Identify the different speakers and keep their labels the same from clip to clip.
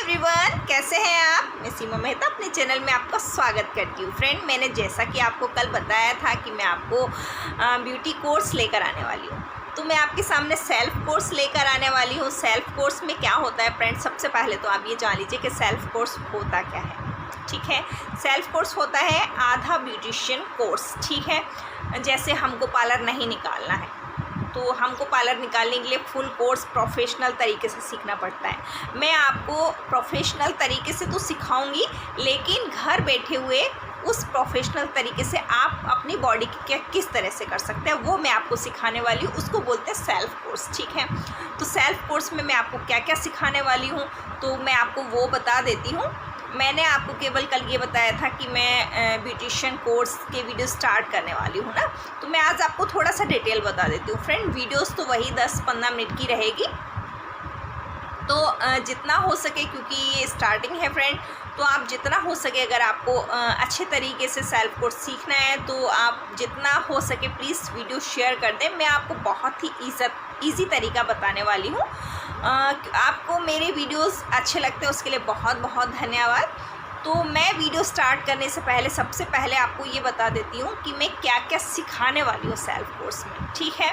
Speaker 1: Everyone, कैसे हैं आप। मैं सीमा मेहता अपने चैनल में आपका स्वागत करती हूँ। फ्रेंड, मैंने जैसा कि आपको कल बताया था कि मैं आपको ब्यूटी कोर्स लेकर आने वाली हूँ, तो मैं आपके सामने सेल्फ कोर्स लेकर आने वाली हूँ। सेल्फ कोर्स में क्या होता है फ्रेंड, सबसे पहले तो आप ये जान लीजिए कि सेल्फ कोर्स होता क्या है। ठीक है, सेल्फ कोर्स होता है आधा ब्यूटिशियन कोर्स। ठीक है, जैसे हमको पार्लर नहीं निकालना है तो हमको पार्लर निकालने के लिए फुल कोर्स प्रोफेशनल तरीके से सीखना पड़ता है। मैं आपको प्रोफेशनल तरीके से तो सिखाऊंगी, लेकिन घर बैठे हुए उस प्रोफेशनल तरीके से आप अपनी बॉडी की क्या किस तरह से कर सकते हैं वो मैं आपको सिखाने वाली हूँ। उसको बोलते हैं सेल्फ कोर्स। ठीक है, तो सेल्फ कोर्स में मैं आपको क्या क्या सिखाने वाली हूँ तो मैं आपको वो बता देती हूँ। मैंने आपको केवल कल ये बताया था कि मैं ब्यूटिशियन कोर्स के वीडियो स्टार्ट करने वाली हूँ ना, तो मैं आज आपको थोड़ा सा डिटेल बता देती हूँ। फ्रेंड, वीडियोस तो वही 10-15 मिनट की रहेगी, तो जितना हो सके, क्योंकि ये स्टार्टिंग है फ्रेंड, तो आप जितना हो सके, अगर आपको अच्छे तरीके से सेल्फ कोर्स सीखना है तो आप जितना हो सके प्लीज़ वीडियो शेयर कर दें। मैं आपको बहुत ही ईज़ी तरीका बताने वाली हूँ। आपको मेरे वीडियोस अच्छे लगते हैं उसके लिए बहुत बहुत धन्यवाद। तो मैं वीडियो स्टार्ट करने से पहले सबसे पहले आपको ये बता देती हूँ कि मैं क्या क्या सिखाने वाली हूँ सेल्फ कोर्स में। ठीक है,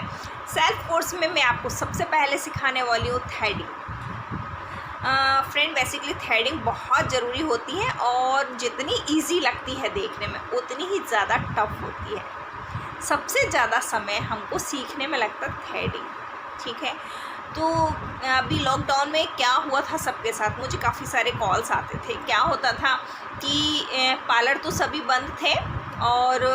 Speaker 1: सेल्फ कोर्स में मैं आपको सबसे पहले सिखाने वाली हूँ थ्रेडिंग। फ्रेंड, बेसिकली थ्रेडिंग बहुत ज़रूरी होती है और जितनी इजी लगती है देखने में उतनी ही ज़्यादा टफ होती है। सबसे ज़्यादा समय हमको सीखने में लगता है थ्रेडिंग। ठीक है, तो अभी लॉकडाउन में क्या हुआ था सबके साथ, मुझे काफ़ी सारे कॉल्स आते थे। क्या होता था कि पार्लर तो सभी बंद थे और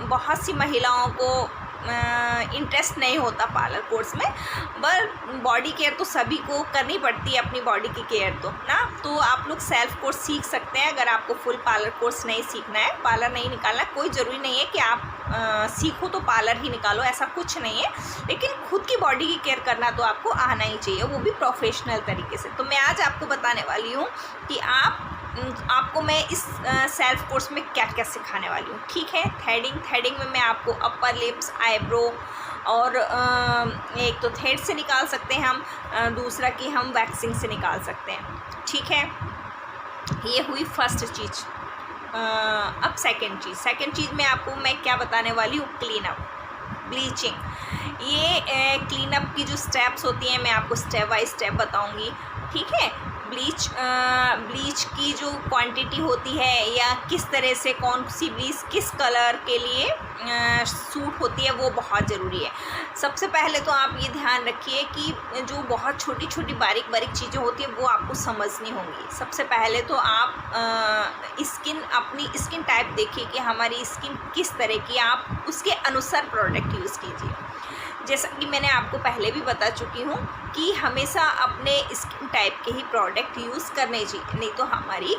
Speaker 1: बहुत सी महिलाओं को इंटरेस्ट नहीं होता पार्लर कोर्स में, पर बॉडी केयर तो सभी को करनी पड़ती है, अपनी बॉडी की केयर तो ना। तो आप लोग सेल्फ कोर्स सीख सकते हैं। अगर आपको फुल पार्लर कोर्स नहीं सीखना है, पार्लर नहीं निकालना, कोई ज़रूरी नहीं है कि आप सीखो तो पार्लर ही निकालो, ऐसा कुछ नहीं है। लेकिन खुद की बॉडी की केयर करना तो आपको आना ही चाहिए, वो भी प्रोफेशनल तरीके से। तो मैं आज आपको बताने वाली हूँ कि आपको मैं इस सेल्फ कोर्स में क्या क्या सिखाने वाली हूँ। ठीक है, थ्रेडिंग में मैं आपको अपर लिप्स, आईब्रो और एक तो थ्रेड से निकाल सकते हैं हम, दूसरा कि हम वैक्सिंग से निकाल सकते हैं। ठीक है, ये हुई फर्स्ट चीज़। अब सेकंड चीज़ में आपको मैं क्या बताने वाली हूँ, क्लीनअप, ब्लीचिंग। ये क्लीनअप की जो स्टेप्स होती हैं मैं आपको स्टेप बाय स्टेप बताऊँगी। ठीक है, ब्लीच की जो क्वांटिटी होती है या किस तरह से कौन सी ब्लीच किस कलर के लिए सूट होती है वो बहुत ज़रूरी है। सबसे पहले तो आप ये ध्यान रखिए कि जो बहुत छोटी छोटी बारीक चीज़ें होती है वो आपको समझनी होंगी। सबसे पहले तो आप अपनी स्किन टाइप देखिए कि हमारी स्किन किस तरह की, आप उसके अनुसार प्रोडक्ट यूज़ कीजिए। जैसा कि मैंने आपको पहले भी बता चुकी हूँ कि हमेशा अपने स्किन टाइप के ही प्रोडक्ट यूज़ करने चाहिए, नहीं तो हमारी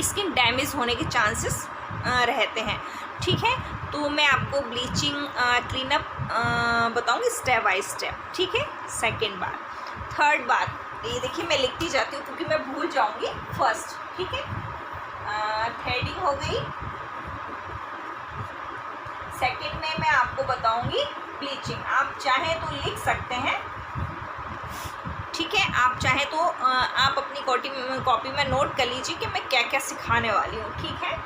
Speaker 1: स्किन डैमेज होने के चांसेस रहते हैं। ठीक है, तो मैं आपको ब्लीचिंग, क्लीनअप बताऊँगी स्टेप बाय स्टेप। ठीक है, सेकेंड बात। थर्ड बात, ये देखिए मैं लिखती जाती हूँ क्योंकि मैं भूल जाऊँगी। फर्स्ट, ठीक है, थ्रेडिंग हो गई। सेकेंड में मैं आपको बताऊंगी ब्लीचिंग। आप चाहें तो लिख सकते हैं। ठीक है, आप चाहें तो आप अपनी कॉपी में नोट कर लीजिए कि मैं क्या क्या सिखाने वाली हूँ। ठीक है,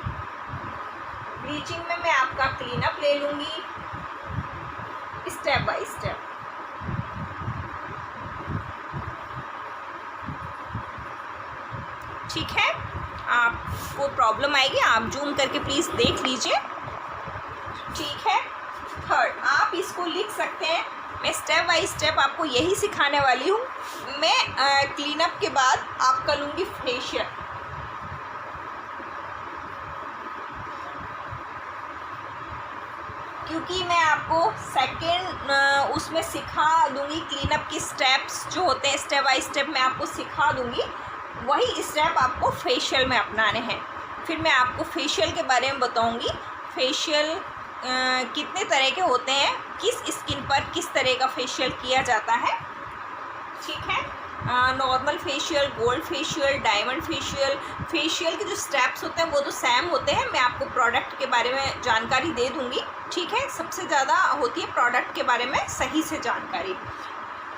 Speaker 1: ब्लीचिंग में मैं आपका क्लीनअप ले लूँगी स्टेप बाय स्टेप। ठीक है, आपको प्रॉब्लम आएगी, आप जूम करके प्लीज़ देख लीजिए। ठीक है, थर्ड, आप इसको लिख सकते हैं। मैं स्टेप बाय स्टेप आपको यही सिखाने वाली हूँ। मैं क्लीनअप के बाद आपका लूँगी फेशियल। क्योंकि मैं आपको सेकेंड उसमें सिखा दूँगी क्लीनअप की स्टेप्स जो होते हैं, स्टेप बाय स्टेप मैं आपको सिखा दूँगी। वही स्टेप आपको फेशियल में अपनाने हैं। फिर मैं आपको फेशियल के बारे में बताऊँगी। फेशियल कितने तरह के होते हैं, किस स्किन पर किस तरह का फेशियल किया जाता है। ठीक है, normal facial, gold facial, diamond facial. Facial के जो स्टेप्स होते हैं वो तो सेम होते हैं। मैं आपको प्रोडक्ट के बारे में जानकारी दे दूँगी। ठीक है, सबसे ज़्यादा होती है प्रोडक्ट के बारे में सही से जानकारी।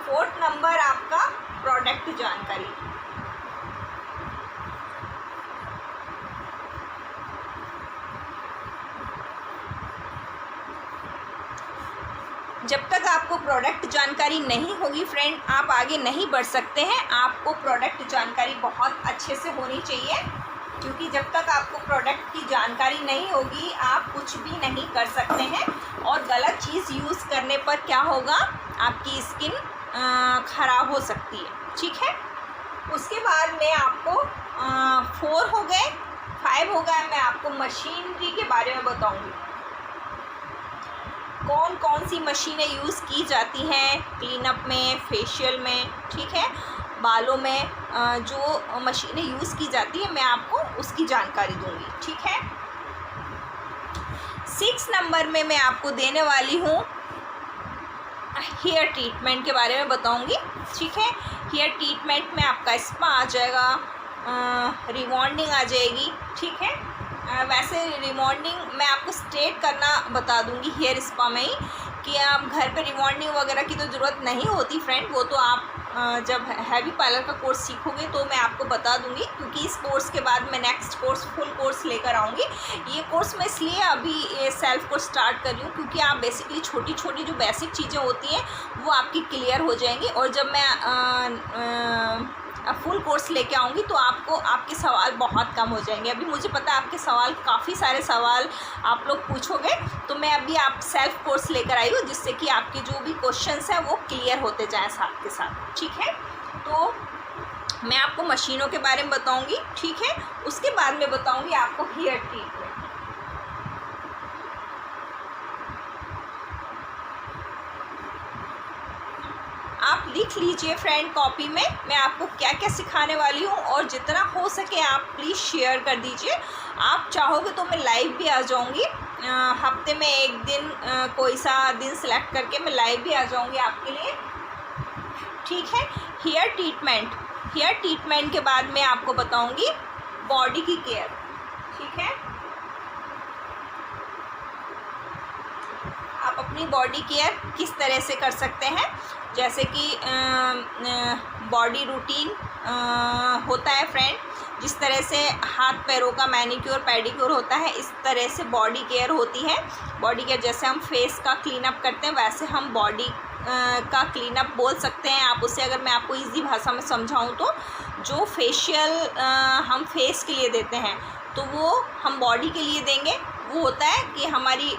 Speaker 1: फोर्थ नंबर आपका प्रोडक्ट जानकारी। जब तक आपको प्रोडक्ट जानकारी नहीं होगी फ्रेंड, आप आगे नहीं बढ़ सकते हैं। आपको प्रोडक्ट जानकारी बहुत अच्छे से होनी चाहिए, क्योंकि जब तक आपको प्रोडक्ट की जानकारी नहीं होगी आप कुछ भी नहीं कर सकते हैं। और गलत चीज़ यूज़ करने पर क्या होगा, आपकी स्किन ख़राब हो सकती है, ठीक है। उसके बाद मैं आपको 4 हो गए, 5 हो गया, मैं आपको मशीनरी के बारे में बताऊंगी। कौन कौन सी मशीनें यूज़ की जाती हैं क्लीनअप में, फेशियल में, ठीक है, बालों में जो मशीनें यूज़ की जाती है मैं आपको उसकी जानकारी दूंगी, ठीक है। 6 नंबर में मैं आपको देने वाली हूँ हेयर ट्रीटमेंट के बारे में बताऊंगी, ठीक है। हेयर ट्रीटमेंट में आपका स्पा आ जाएगा, रिबॉन्डिंग आ जाएगी, ठीक है। वैसे रिबॉन्डिंग मैं आपको स्ट्रेट करना बता दूंगी हेयर स्पा में ही, कि आप घर पे रिबॉन्डिंग वगैरह की तो ज़रूरत नहीं होती फ्रेंड, वो तो आप जब हैवी पार्लर का कोर्स सीखोगे तो मैं आपको बता दूंगी, क्योंकि इस कोर्स के बाद मैं नेक्स्ट कोर्स फुल कोर्स लेकर आऊँगी। ये कोर्स मैं इसलिए अभी सेल्फ कोर्स स्टार्ट कर रही हूँ, क्योंकि आप बेसिकली छोटी छोटी जो बेसिक चीज़ें होती हैं वो आपकी क्लियर हो जाएंगी, और जब मैं फुल कोर्स लेके आऊँगी तो आपको आपके सवाल बहुत कम हो जाएंगे। अभी मुझे पता है आपके सवाल, काफ़ी सारे सवाल आप लोग पूछोगे, तो मैं अभी आप सेल्फ कोर्स लेकर आई हूँ, जिससे कि आपके जो भी क्वेश्चंस हैं वो क्लियर होते जाएं साथ के साथ, ठीक है। तो मैं आपको मशीनों के बारे में बताऊँगी, ठीक है। उसके बाद में बताऊँगी आपको हेयर ट्रीटमेंट। आप लिख लीजिए फ्रेंड कॉपी में, मैं आपको क्या क्या सिखाने वाली हूँ, और जितना हो सके आप प्लीज़ शेयर कर दीजिए। आप चाहोगे तो मैं लाइव भी आ जाऊँगी, हफ्ते में एक दिन कोई सा दिन सेलेक्ट करके मैं लाइव भी आ जाऊँगी आपके लिए, ठीक है। हेयर ट्रीटमेंट के बाद मैं आपको बताऊँगी बॉडी की केयर, ठीक है। आप अपनी बॉडी केयर किस तरह से कर सकते हैं, जैसे कि बॉडी रूटीन होता है फ्रेंड, जिस तरह से हाथ पैरों का मैनिक्योर पेडिक्योर होता है, इस तरह से बॉडी केयर होती है। बॉडी केयर जैसे हम फेस का क्लीनअप करते हैं, वैसे हम बॉडी का क्लीनअप बोल सकते हैं आप उसे, अगर मैं आपको इजी भाषा में समझाऊं तो। जो फेशियल हम फेस के लिए देते हैं तो वो हम बॉडी के लिए देंगे, वो होता है कि हमारी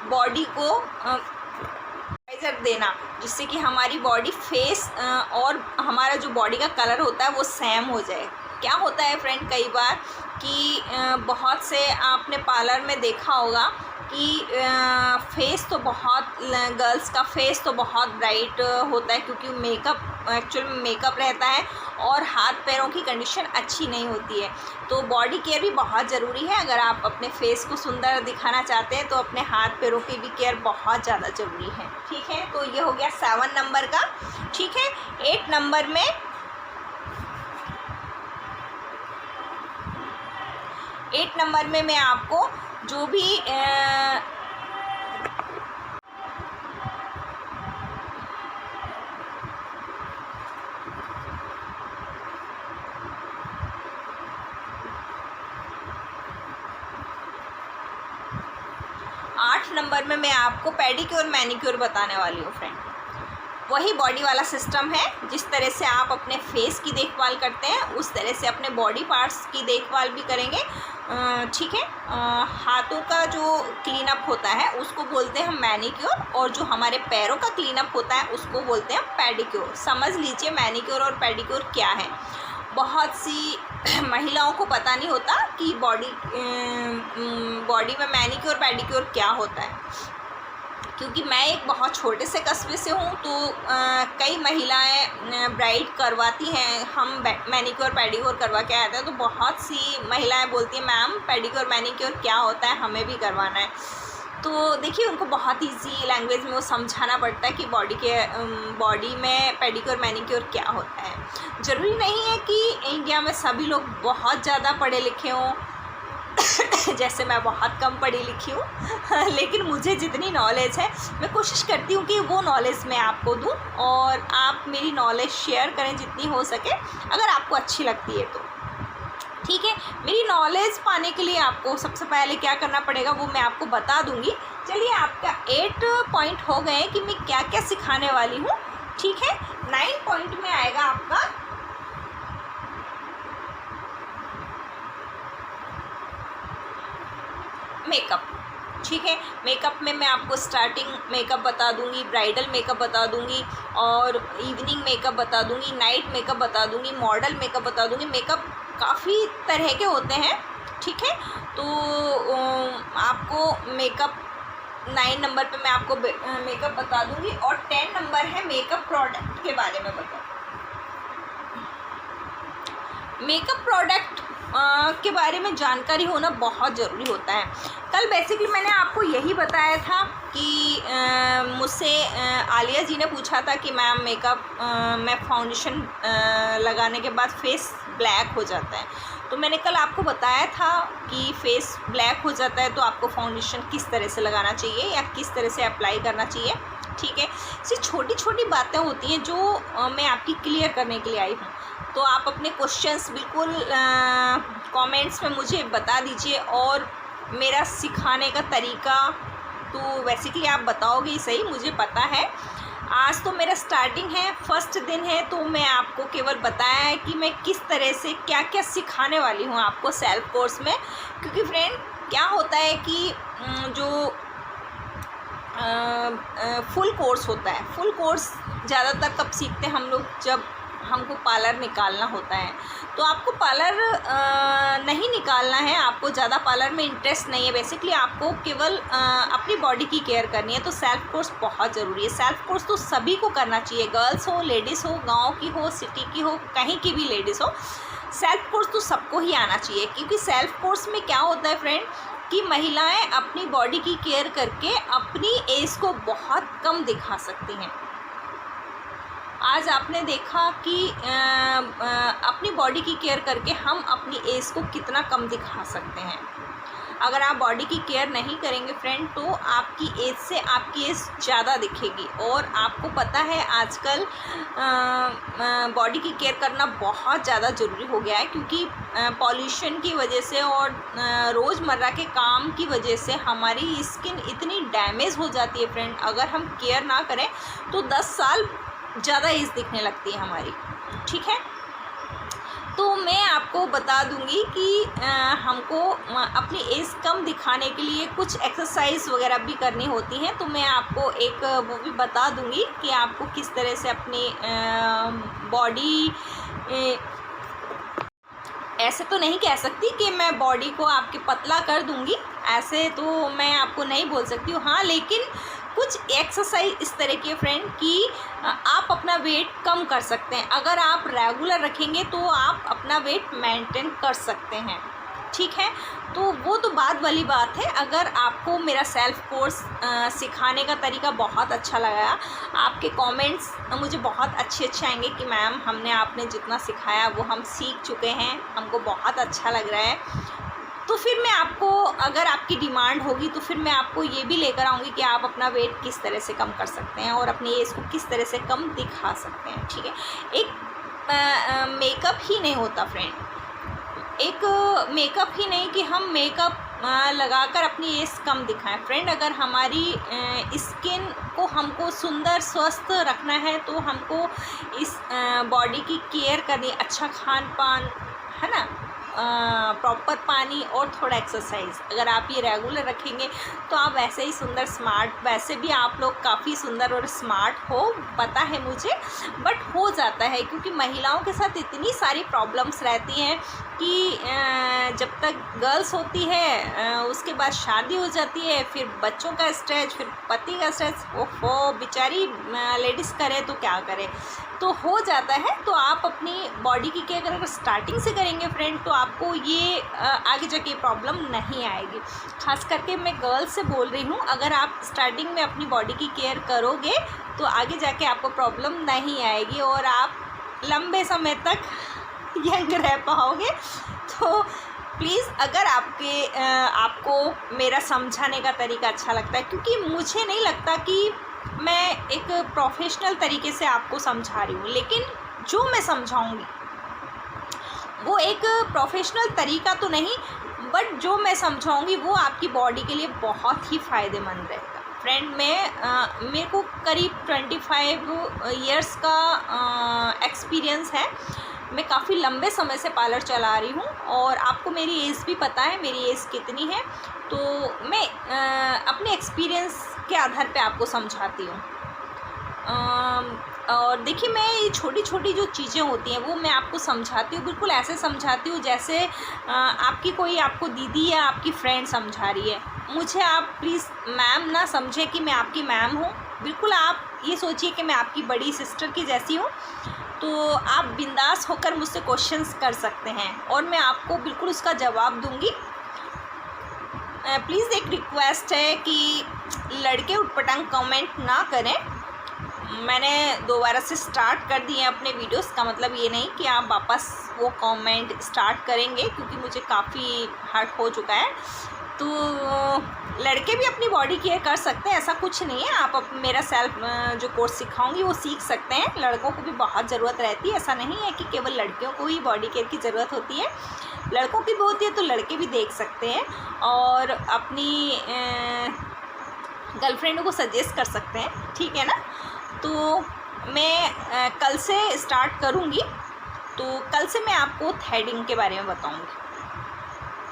Speaker 1: बॉडी को मॉइस्चराइज़र देना, जिससे कि हमारी बॉडी फेस और हमारा जो बॉडी का कलर होता है वो सेम हो जाए। क्या होता है फ्रेंड, कई बार कि बहुत से आपने पार्लर में देखा होगा कि फेस तो बहुत, गर्ल्स का फेस तो बहुत ब्राइट होता है, क्योंकि मेकअप एक्चुअल में मेकअप रहता है, और हाथ पैरों की कंडीशन अच्छी नहीं होती है। तो बॉडी केयर भी बहुत ज़रूरी है। अगर आप अपने फेस को सुंदर दिखाना चाहते हैं तो अपने हाथ पैरों की भी केयर बहुत ज़्यादा ज़रूरी है, ठीक है। तो ये हो गया 7 नंबर का, ठीक है। 8 नंबर में मैं आपको जो भी 8 नंबर में मैं आपको पेडिक्योर मैनिक्योर बताने वाली हूँ फ्रेंड। वही बॉडी वाला सिस्टम है, जिस तरह से आप अपने फेस की देखभाल करते हैं उस तरह से अपने बॉडी पार्ट्स की देखभाल भी करेंगे, ठीक है। हाथों का जो क्लीनअप होता है उसको बोलते हैं हम मैनिक्योर, और जो हमारे पैरों का क्लीनअप होता है उसको बोलते हैं पेडिक्योर। समझ लीजिए मैनिक्योर और पेडिक्योर क्या है। बहुत सी महिलाओं को पता नहीं होता कि बॉडी में मैनिक्योर पेडिक्योर क्या होता है, क्योंकि मैं एक बहुत छोटे से कस्बे से हूँ, तो कई महिलाएं ब्राइड करवाती हैं, हम मैनिक्योर पेडिक्योर करवा के आते हैं, तो बहुत सी महिलाएं बोलती हैं मैम पेडिक्योर मैनिक्योर क्या होता है, हमें भी करवाना है। तो देखिए उनको बहुत इजी लैंग्वेज में वो समझाना पड़ता है कि बॉडी में पेडिक्योर मैनिक्योर क्या होता है। ज़रूरी नहीं है कि इंडिया में सभी लोग बहुत ज़्यादा पढ़े लिखे हों, जैसे मैं बहुत कम पढ़ी लिखी हूँ लेकिन मुझे जितनी नॉलेज है मैं कोशिश करती हूँ कि वो नॉलेज मैं आपको दूँ, और आप मेरी नॉलेज शेयर करें जितनी हो सके, अगर आपको अच्छी लगती है तो। ठीक है। मेरी नॉलेज पाने के लिए आपको सबसे पहले क्या करना पड़ेगा वो मैं आपको बता दूंगी। चलिए, आपका 8 पॉइंट हो गए कि मैं क्या क्या सिखाने वाली हूँ। ठीक है, 9 पॉइंट में आएगा आपका मेकअप। ठीक है, मेकअप में मैं आपको स्टार्टिंग मेकअप बता दूंगी, ब्राइडल मेकअप बता दूंगी, और इवनिंग मेकअप बता दूंगी, नाइट मेकअप बता दूंगी, मॉडल मेकअप बता दूंगी। मेकअप काफ़ी तरह के होते हैं। ठीक है, तो आपको मेकअप 9 नंबर पे मैं आपको मेकअप बता दूंगी, और 10 नंबर है मेकअप प्रोडक्ट के बारे में बता। मेकअप प्रोडक्ट के बारे में जानकारी होना बहुत ज़रूरी होता है। कल बेसिकली मैंने आपको यही बताया था कि मुझसे आलिया जी ने पूछा था कि मैम मेकअप में फाउंडेशन लगाने के बाद फेस ब्लैक हो जाता है, तो मैंने कल आपको बताया था कि फेस ब्लैक हो जाता है तो आपको फाउंडेशन किस तरह से लगाना चाहिए या किस तरह से अप्लाई करना चाहिए। ठीक है, ऐसी छोटी छोटी बातें होती हैं जो मैं आपकी क्लियर करने के लिए आई हूँ। तो आप अपने क्वेश्चंस बिल्कुल कमेंट्स में मुझे बता दीजिए, और मेरा सिखाने का तरीका तो बेसिकली आप बताओगे ही सही, मुझे पता है। आज तो मेरा स्टार्टिंग है, फर्स्ट दिन है, तो मैं आपको केवल बताया है कि मैं किस तरह से क्या क्या सिखाने वाली हूँ आपको सेल्फ कोर्स में। क्योंकि फ्रेंड क्या होता है कि जो फुल कोर्स होता है, फुल कोर्स ज़्यादातर कब सीखते हैं हम लोग, जब हमको पार्लर निकालना होता है। तो आपको पार्लर नहीं निकालना है, आपको ज़्यादा पार्लर में इंटरेस्ट नहीं है, बेसिकली आपको केवल अपनी बॉडी की केयर करनी है, तो सेल्फ कोर्स बहुत ज़रूरी है। सेल्फ कोर्स तो सभी को करना चाहिए, गर्ल्स हो, लेडीज़ हो, गांव की हो, सिटी की हो, कहीं की भी लेडीज़ हो, सेल्फ कोर्स तो सबको ही आना चाहिए। क्योंकि सेल्फ कोर्स में क्या होता है फ्रेंड कि महिलाएं अपनी बॉडी की केयर करके अपनी एज को बहुत कम दिखा सकती हैं। आज आपने देखा कि अपनी बॉडी की केयर करके हम अपनी एज को कितना कम दिखा सकते हैं। अगर आप बॉडी की केयर नहीं करेंगे फ्रेंड, तो आपकी एज से आपकी एज ज़्यादा दिखेगी। और आपको पता है आजकल बॉडी की केयर करना बहुत ज़्यादा ज़रूरी हो गया है, क्योंकि पॉल्यूशन की वजह से और रोज़मर्रा के काम की वजह से हमारी स्किन इतनी डैमेज हो जाती है फ्रेंड। अगर हम केयर ना करें तो 10 साल ज़्यादा एज दिखने लगती है हमारी। ठीक है, तो मैं आपको बता दूंगी कि हमको अपनी एज कम दिखाने के लिए कुछ एक्सरसाइज वगैरह भी करनी होती हैं। तो मैं आपको एक वो भी बता दूंगी कि आपको किस तरह से अपनी बॉडी, ऐसे तो नहीं कह सकती कि मैं बॉडी को आपके पतला कर दूंगी, ऐसे तो मैं आपको नहीं बोल सकती हूँ। हाँ, लेकिन कुछ एक्सरसाइज इस तरह की फ्रेंड कि आप अपना वेट कम कर सकते हैं। अगर आप रेगुलर रखेंगे तो आप अपना वेट मेंटेन कर सकते हैं। ठीक है, तो वो तो बाद वाली बात है। अगर आपको मेरा सेल्फ कोर्स सिखाने का तरीका बहुत अच्छा लगा, आपके कमेंट्स मुझे बहुत अच्छे आएंगे कि मैम हमने आपने जितना सिखाया वो हम सीख चुके हैं, हमको बहुत अच्छा लग रहा है, तो फिर मैं आपको, अगर आपकी डिमांड होगी तो फिर मैं आपको ये भी लेकर आऊँगी कि आप अपना वेट किस तरह से कम कर सकते हैं और अपनी एज को किस तरह से कम दिखा सकते हैं। ठीक है, एक मेकअप ही नहीं होता फ्रेंड, एक मेकअप ही नहीं कि हम मेकअप लगाकर अपनी एज कम दिखाएं। फ्रेंड, अगर हमारी स्किन को हमको सुंदर स्वस्थ रखना है तो हमको इस बॉडी की केयर करनी, अच्छा खान पान है ना, प्रॉपर पानी और थोड़ा एक्सरसाइज, अगर आप ये रेगुलर रखेंगे तो आप वैसे ही सुंदर स्मार्ट, वैसे भी आप लोग काफ़ी सुंदर और स्मार्ट हो, पता है मुझे, बट हो जाता है क्योंकि महिलाओं के साथ इतनी सारी प्रॉब्लम्स रहती हैं कि जब तक गर्ल्स होती है उसके बाद शादी हो जाती है, फिर बच्चों का स्ट्रेस, फिर पति का स्ट्रेस, वो बेचारी लेडीज़ करे तो क्या करे, तो हो जाता है। तो आप अपनी बॉडी की केयर अगर स्टार्टिंग से करेंगे फ्रेंड तो आपको ये आगे जाके प्रॉब्लम नहीं आएगी। खास करके मैं गर्ल्स से बोल रही हूँ, अगर आप स्टार्टिंग में अपनी बॉडी की केयर करोगे तो आगे जाके आपको प्रॉब्लम नहीं आएगी और आप लंबे समय तक यंग रह पाओगे। तो प्लीज़, अगर आपको मेरा समझाने का तरीका अच्छा लगता है, क्योंकि मुझे नहीं लगता कि मैं एक प्रोफेशनल तरीके से आपको समझा रही हूँ, लेकिन जो मैं समझाऊंगी वो एक प्रोफेशनल तरीका तो नहीं, बट जो मैं समझाऊंगी वो आपकी बॉडी के लिए बहुत ही फ़ायदेमंद रहेगा। फ्रेंड मेरे को करीब 25 इयर्स का एक्सपीरियंस है। मैं काफ़ी लंबे समय से पार्लर चला रही हूँ और आपको मेरी एज भी पता है, मेरी एज कितनी है, तो मैं अपने एक्सपीरियंस के आधार पे आपको समझाती हूँ। और देखिए, मैं ये छोटी छोटी जो चीज़ें होती हैं वो मैं आपको समझाती हूँ, बिल्कुल ऐसे समझाती हूँ जैसे आपको दीदी या आपकी फ्रेंड समझा रही है। मुझे आप प्लीज़ मैम ना समझें कि मैं आपकी मैम हूँ, बिल्कुल आप ये सोचिए कि मैं आपकी बड़ी सिस्टर की जैसी हूँ। तो आप बिंदास होकर मुझसे क्वेश्चंस कर सकते हैं और मैं आपको बिल्कुल उसका जवाब दूँगी। प्लीज़ एक रिक्वेस्ट है कि लड़के उटपटांग कमेंट ना करें। मैंने दोबारा से स्टार्ट कर दिए अपने वीडियोस, का मतलब ये नहीं कि आप वापस वो कमेंट स्टार्ट करेंगे, क्योंकि मुझे काफ़ी हर्ट हो चुका है। तो लड़के भी अपनी बॉडी केयर कर सकते हैं, ऐसा कुछ नहीं है। आप मेरा सेल्फ जो कोर्स सिखाऊंगी वो सीख सकते हैं। लड़कों को भी बहुत ज़रूरत रहती है, ऐसा नहीं है कि केवल लड़कियों को ही बॉडी केयर की ज़रूरत होती है, लड़कों की भी होती है, तो लड़के भी देख सकते हैं और अपनी गर्लफ्रेंड को सजेस्ट कर सकते हैं, ठीक है ना। तो मैं कल से स्टार्ट करूँगी, तो कल से मैं आपको थ्रेडिंग के बारे में बताऊँगी।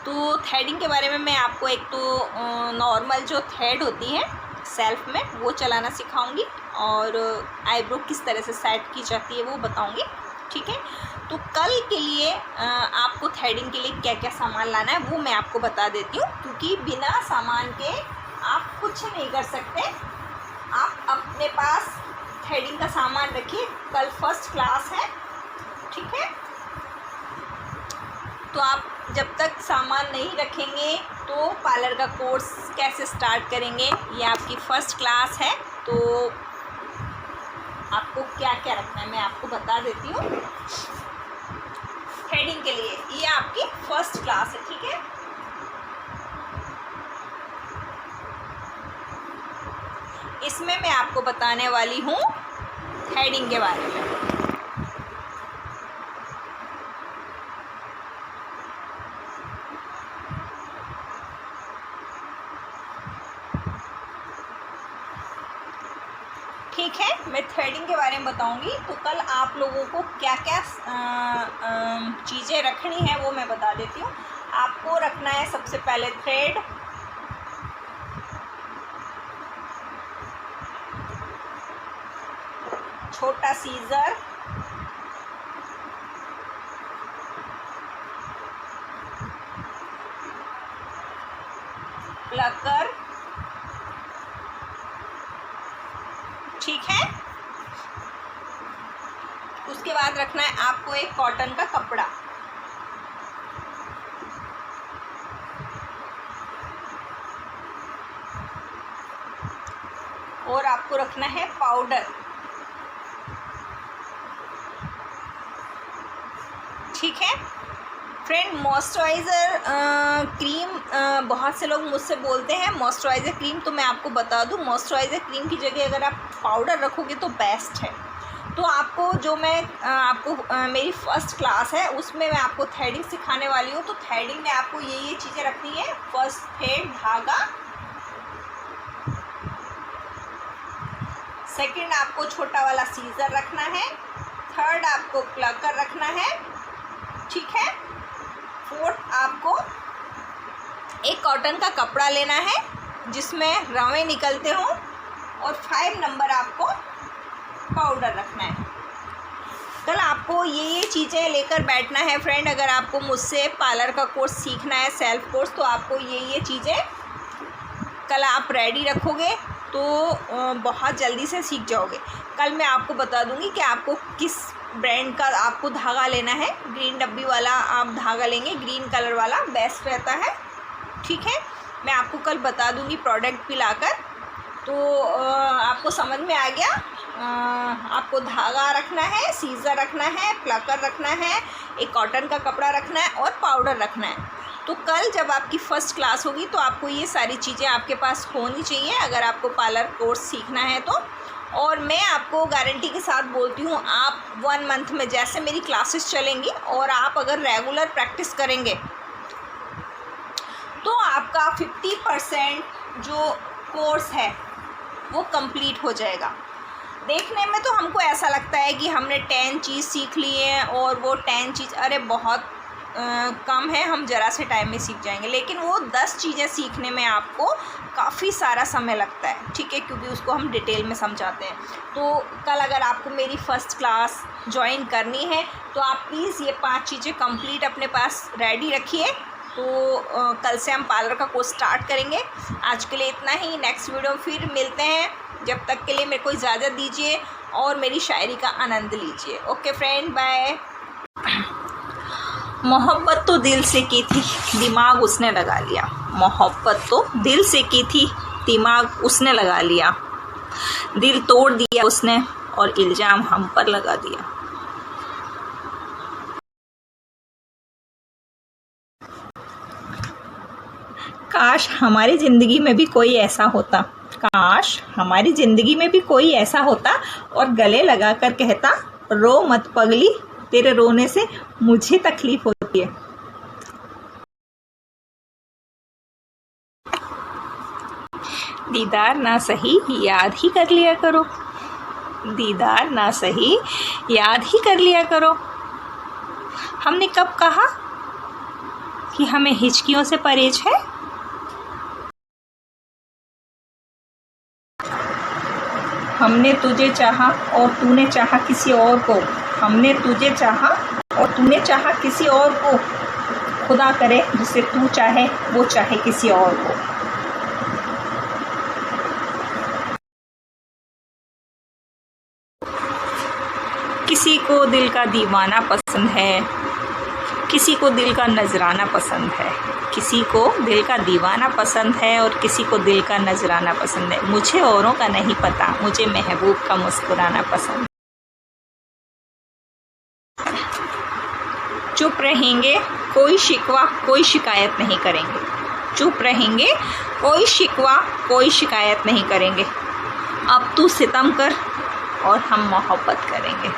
Speaker 1: तो थ्रेडिंग के बारे में मैं आपको एक तो नॉर्मल जो थ्रेड होती है सेल्फ में वो चलाना सिखाऊंगी और आईब्रो किस तरह से सेट की जाती है वो बताऊंगी, ठीक है। तो कल के लिए आपको थ्रेडिंग के लिए क्या क्या सामान लाना है वो मैं आपको बता देती हूँ, क्योंकि बिना सामान के आप कुछ नहीं कर सकते। आप अपने पास थ्रेडिंग का सामान रखिए, कल फर्स्ट क्लास है, ठीक है। तो आप जब तक सामान नहीं रखेंगे तो पार्लर का कोर्स कैसे स्टार्ट करेंगे, ये आपकी फ़र्स्ट क्लास है। तो आपको क्या क्या रखना है मैं आपको बता देती हूँ। थ्रेडिंग के लिए ये आपकी फ़र्स्ट क्लास है, ठीक है। इसमें मैं आपको बताने वाली हूँ थ्रेडिंग के बारे में। ठीक है, मैं थ्रेडिंग के बारे में बताऊंगी। तो कल आप लोगों को क्या क्या चीज़ें रखनी है वो मैं बता देती हूँ। आपको रखना है सबसे पहले थ्रेड, छोटा सीजर, प्लकर, ठीक है। उसके बाद रखना है आपको एक कॉटन का कपड़ा, और आपको रखना है पाउडर, ठीक है। फ्रेंड, मॉइस्चराइज़र क्रीम बहुत से लोग मुझसे बोलते हैं मॉइस्चराइज़र क्रीम, तो मैं आपको बता दूं मॉइस्चराइज़र क्रीम की जगह अगर आप पाउडर रखोगे तो बेस्ट है। तो आपको जो मैं मेरी फ़र्स्ट क्लास है उसमें मैं आपको थ्रेडिंग सिखाने वाली हूँ। तो थ्रेडिंग में आपको ये चीज़ें रखनी है। फर्स्ट थ्रेड, धागा, सेकंड आपको छोटा वाला सीजर रखना है, थर्ड आपको प्लकर रखना है, ठीक है। फोर्थ आपको एक कॉटन का कपड़ा लेना है जिसमें रवें निकलते हों, और 5 नंबर आपको पाउडर रखना है। कल आपको ये चीज़ें लेकर बैठना है फ्रेंड। अगर आपको मुझसे पार्लर का कोर्स सीखना है, सेल्फ कोर्स, तो आपको ये चीज़ें कल आप रेडी रखोगे तो बहुत जल्दी से सीख जाओगे। कल मैं आपको बता दूंगी कि आपको किस ब्रांड का आपको धागा लेना है। ग्रीन डब्बी वाला आप धागा लेंगे, ग्रीन कलर वाला बेस्ट रहता है, ठीक है। मैं आपको कल बता दूंगी प्रोडक्ट भी लाकर। तो आपको समझ में आ गया। आपको धागा रखना है, सीजर रखना है, प्लकर रखना है, एक कॉटन का कपड़ा रखना है और पाउडर रखना है। तो कल जब आपकी फ़र्स्ट क्लास होगी तो आपको ये सारी चीज़ें आपके पास होनी चाहिए अगर आपको पार्लर कोर्स सीखना है तो। और मैं आपको गारंटी के साथ बोलती हूँ, आप 1 मंथ में जैसे मेरी क्लासेस चलेंगी और आप अगर रेगुलर प्रैक्टिस करेंगे तो आपका 50% जो कोर्स है वो कंप्लीट हो जाएगा। देखने में तो हमको ऐसा लगता है कि हमने 10 चीज़ सीख ली है और वो 10 चीज़ अरे बहुत कम है, हम ज़रा से टाइम में सीख जाएंगे, लेकिन वो 10 चीज़ें सीखने में आपको काफ़ी सारा समय लगता है, ठीक है, क्योंकि उसको हम डिटेल में समझाते हैं। तो कल अगर आपको मेरी फ़र्स्ट क्लास ज्वाइन करनी है तो आप प्लीज़ ये 5 चीज़ें कंप्लीट अपने पास रेडी रखिए। तो कल से हम पार्लर का कोर्स स्टार्ट करेंगे। आज के लिए इतना ही, नेक्स्ट वीडियो फिर मिलते हैं। जब तक के लिए मेरे को इजाज़त दीजिए और मेरी शायरी का आनंद लीजिए। Okay friend, bye. मोहब्बत तो दिल से की थी, दिमाग उसने लगा लिया। मोहब्बत तो दिल से की थी, दिमाग उसने लगा लिया। दिल तोड़ दिया उसने और इल्ज़ाम हम पर लगा दिया। काश हमारी ज़िंदगी में भी कोई ऐसा होता, काश हमारी ज़िंदगी में भी कोई ऐसा होता और गले लगा कर कहता, रो मत पगली, तेरे रोने से मुझे तकलीफ होती है। दीदार ना सही याद ही कर लिया करो, दीदार ना सही याद ही कर लिया करो। हमने कब कहा कि हमें हिचकियों से परहेज है? हमने तुझे चाहा और तूने चाहा किसी और को, हमने तुझे चाहा और तूने चाहा किसी और को। खुदा करे जिसे तू चाहे वो चाहे किसी और को। किसी को दिल का दीवाना पसंद है, किसी को दिल का नजराना पसंद है, किसी को दिल का दीवाना पसंद है और किसी को दिल का नजराना पसंद है। मुझे औरों का नहीं पता, मुझे महबूब का मुस्कुराना पसंद। चुप रहेंगे कोई शिकवा कोई शिकायत नहीं करेंगे, चुप रहेंगे कोई शिकवा कोई शिकायत नहीं करेंगे। अब तू सितम कर और हम मोहब्बत करेंगे।